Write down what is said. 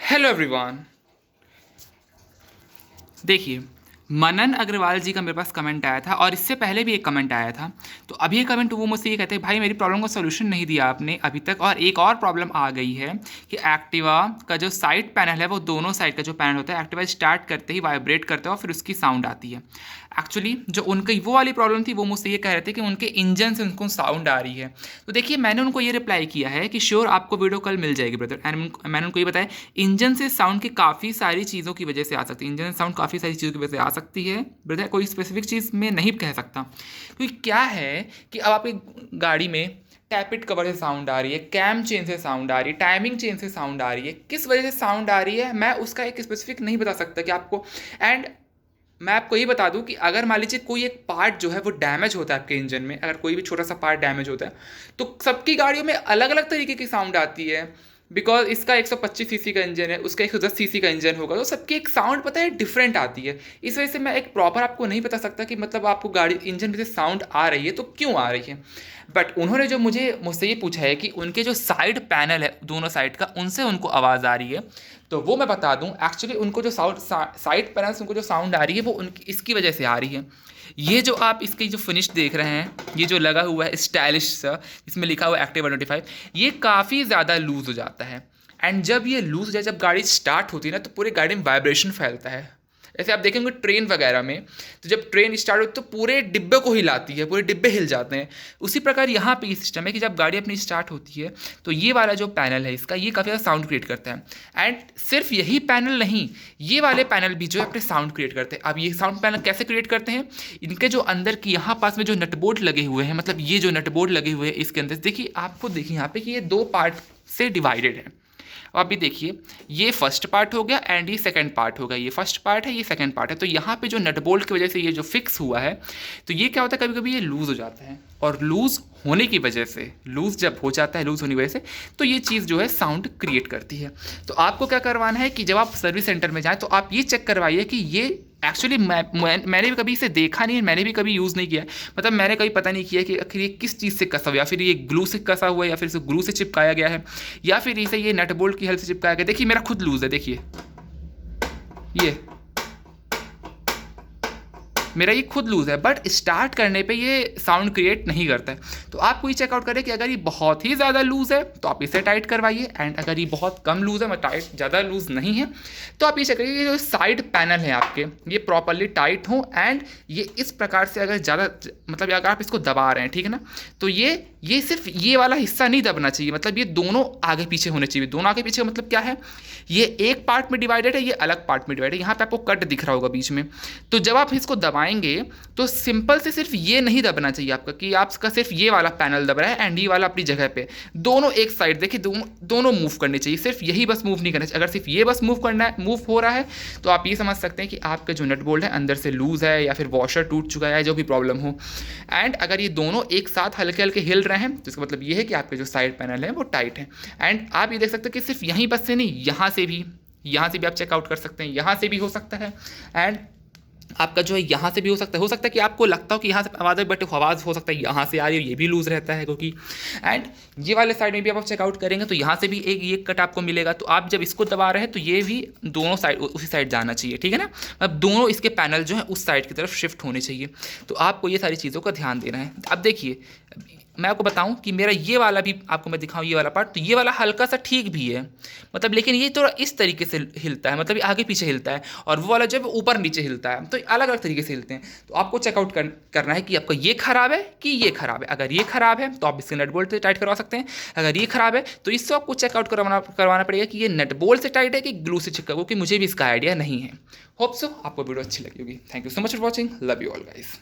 Hello everyone. देखिए, मनन अग्रवाल जी का मेरे पास कमेंट आया था और इससे पहले भी एक कमेंट आया था। तो अभी ये कमेंट वो मुझसे ये कहते हैं, भाई मेरी प्रॉब्लम का सोल्यूशन नहीं दिया आपने अभी तक, और एक और प्रॉब्लम आ गई है कि एक्टिवा का जो साइड पैनल है वो दोनों साइड का जो पैनल होता है एक्टिवा स्टार्ट करते ही वाइब्रेट करता है और फिर उसकी साउंड आती है। एक्चुअली जो उनकी वो वाली प्रॉब्लम थी वो मुझसे ये कह रहे थे कि उनके इंजन से उनको साउंड आ रही है। तो देखिए, मैंने उनको ये रिप्लाई किया है कि श्योर आपको वीडियो कल मिल जाएगी ब्रदर, एंड मैंने उनको ये बताया इंजन से साउंड की काफ़ी सारी चीज़ों की वजह से आ सकती है, इंजन से साउंड काफ़ी सारी चीज़ों की वजह से आ सकती है ब्रदर, कोई स्पेसिफिक चीज़ में नहीं कह सकता। क्योंकि क्या है कि अब आपकी गाड़ी में टैपिट कवर से साउंड आ रही है, कैम चेन से साउंड आ रही है, टाइमिंग चेन से साउंड आ रही है, किस वजह से साउंड आ रही है मैं उसका एक स्पेसिफिक नहीं बता सकता कि आपको। एंड मैं आपको ये बता दूं कि अगर मान लीजिए कोई एक पार्ट जो है वो डैमेज होता है आपके इंजन में, अगर कोई भी छोटा सा पार्ट डैमेज होता है तो सबकी गाड़ियों में अलग अलग तरीके की साउंड आती है। बिकॉज इसका 125 सीसी का इंजन है, उसका 110 सीसी का इंजन होगा, तो सबकी एक साउंड पता है डिफरेंट आती है। इस वजह से मैं एक प्रॉपर आपको नहीं बता सकता कि मतलब आपको गाड़ी इंजन में से साउंड आ रही है तो क्यों आ रही है। बट उन्होंने जो मुझसे ये पूछा है कि उनके जो साइड पैनल है दोनों साइड का, उनसे उनको आवाज़ आ रही है, तो वो मैं बता दूं एक्चुअली उनको जो साइड पैनल से उनको जो साउंड आ रही है वो उनकी इसकी वजह से आ रही है। ये जो आप इसकी जो फिनिश देख रहे हैं, ये जो लगा हुआ है स्टाइलिश सा, इसमें लिखा हुआ है एक्टिवा 125, ये काफ़ी ज़्यादा लूज़ हो जाता है। एंड जब ये लूज़ हो जाए, जब गाड़ी स्टार्ट होती है ना, तो पूरे गाड़ी में वाइब्रेशन फैलता है। जैसे आप देखेंगे ट्रेन वगैरह में, तो जब ट्रेन स्टार्ट होती है तो पूरे डिब्बे को हिलाती है, पूरे डिब्बे हिल जाते हैं। उसी प्रकार यहाँ पे ये सिस्टम है कि जब गाड़ी अपनी स्टार्ट होती है तो ये वाला जो पैनल है इसका, ये काफ़ी ज़्यादा साउंड क्रिएट करता है। एंड सिर्फ यही पैनल नहीं, ये वाले पैनल भी जो है अपने साउंड क्रिएट करते हैं। अब ये साउंड पैनल कैसे क्रिएट करते हैं, इनके जो अंदर की यहाँ पास में जो नटबोल्ट लगे हुए हैं, मतलब ये जो नटबोल्ट लगे हुए हैं इसके अंदर, देखिए आपको देखिए यहाँ पे कि ये दो पार्ट से डिवाइडेड है। अब अभी देखिए, ये फर्स्ट पार्ट हो गया एंड ये सेकंड पार्ट हो गया, ये फर्स्ट पार्ट है ये सेकंड पार्ट है। तो यहाँ पे जो नट बोल्ट की वजह से ये जो फिक्स हुआ है, तो ये क्या होता है, कभी कभी ये लूज़ हो जाता है, और लूज़ होने की वजह से, लूज़ जब हो जाता है लूज़ होने की वजह से, तो ये चीज़ जो है साउंड क्रिएट करती है। तो आपको क्या करवाना है कि जब आप सर्विस सेंटर में जाएँ तो आप ये चेक करवाइए कि ये एक्चुअली मैंने भी कभी इसे देखा नहीं है, मैंने भी कभी यूज़ नहीं किया है, मतलब मैंने कभी पता नहीं किया कि आखिर ये किस चीज़ से कसा हुआ, या फिर ये ग्लू से कसा हुआ है, या फिर इसे ग्लू से चिपकाया गया है, या फिर इसे ये नट बोल्ट की हेल्प से चिपकाया गया। देखिए मेरा खुद लूज़ है, देखिए ये मेरा ये खुद लूज़ है, बट स्टार्ट करने पे ये साउंड क्रिएट नहीं करता है। तो आपको ये चेकआउट करें कि अगर ये बहुत ही ज़्यादा लूज़ है तो आप इसे टाइट करवाइए, एंड अगर ये बहुत कम लूज़ है, मतलब टाइट ज़्यादा लूज़ नहीं है, तो आप ये चेक करिए कि जो साइड पैनल है आपके ये प्रॉपरली टाइट हो, एंड ये इस प्रकार से अगर ज़्यादा, मतलब अगर आप इसको दबा रहे हैं, ठीक है ना, तो ये सिर्फ ये वाला हिस्सा नहीं दबना चाहिए, मतलब ये दोनों आगे पीछे होने चाहिए। दोनों आगे पीछे का मतलब क्या है, ये एक पार्ट में डिवाइडेड है, ये अलग पार्ट में डिवाइडेड है। यहाँ पे आपको कट दिख रहा होगा बीच में, तो जब आप इसको दबाएंगे तो सिंपल से सिर्फ ये नहीं दबना चाहिए आपका कि आपका सिर्फ ये वाला पैनल दब रहा है एंड ये वाला अपनी जगह पे, दोनों एक साइड देखिए, दोनों मूव करने चाहिए, सिर्फ यही बस मूव नहीं करना चाहिए। अगर सिर्फ ये बस मूव करना है, मूव हो रहा है, तो आप ये समझ सकते हैं कि आपका जो नट बोल्ट है अंदर से लूज़ है, या फिर वॉशर टूट चुका है, जो भी प्रॉब्लम हो। एंड अगर ये दोनों एक साथ हल्के हल्के हिल रहे हैं तो इसका मतलब ये है कि आपके जो साइड पैनल है वो टाइट है। एंड आप ये देख सकते हैं कि सिर्फ यहीं बस से नहीं, यहाँ से भी आप चेकआउट कर सकते हैं, यहाँ से भी हो सकता है, एंड आपका जो है यहाँ से भी हो सकता है कि आपको लगता हो कि यहाँ से आवाज़ है, बट आवाज़ हो सकता है यहाँ से आ रही हो, ये भी लूज़ रहता है क्योंकि। एंड ये वाले साइड में भी आप चेकआउट करेंगे तो यहाँ से भी एक ये कट आपको मिलेगा, तो आप जब इसको दबा रहे हैं तो ये भी दोनों साइड उसी साइड जाना चाहिए, ठीक है ना, अब दोनों इसके पैनल जो है उस साइड की तरफ शिफ्ट होने चाहिए। तो आपको ये सारी चीज़ों का ध्यान देना है। अब देखिए, मैं आपको बताऊं कि मेरा ये वाला भी आपको मैं दिखाऊं, ये वाला पार्ट, तो ये वाला हल्का सा ठीक भी है, मतलब लेकिन ये थोड़ा इस तरीके से हिलता है, मतलब ये आगे पीछे हिलता है, और वो वाला जो है ऊपर नीचे हिलता है, तो अलग अलग तरीके से हिलते हैं। तो आपको चेकआउट करना है कि आपका ये खराब है कि ये खराब है। अगर ये खराब है तो आप इसके नट बोल्ट से टाइट करवा सकते हैं, अगर ये खराब है तो इससे आपको चेकआउट करवाना पड़ेगा कि ये नट बोल्ट से टाइट है कि ग्लू से चिपका, क्योंकि मुझे भी इसका आइडिया नहीं है। होप सो आपको वीडियो अच्छी लगी होगी। Thank you so much for watching, love you all guys.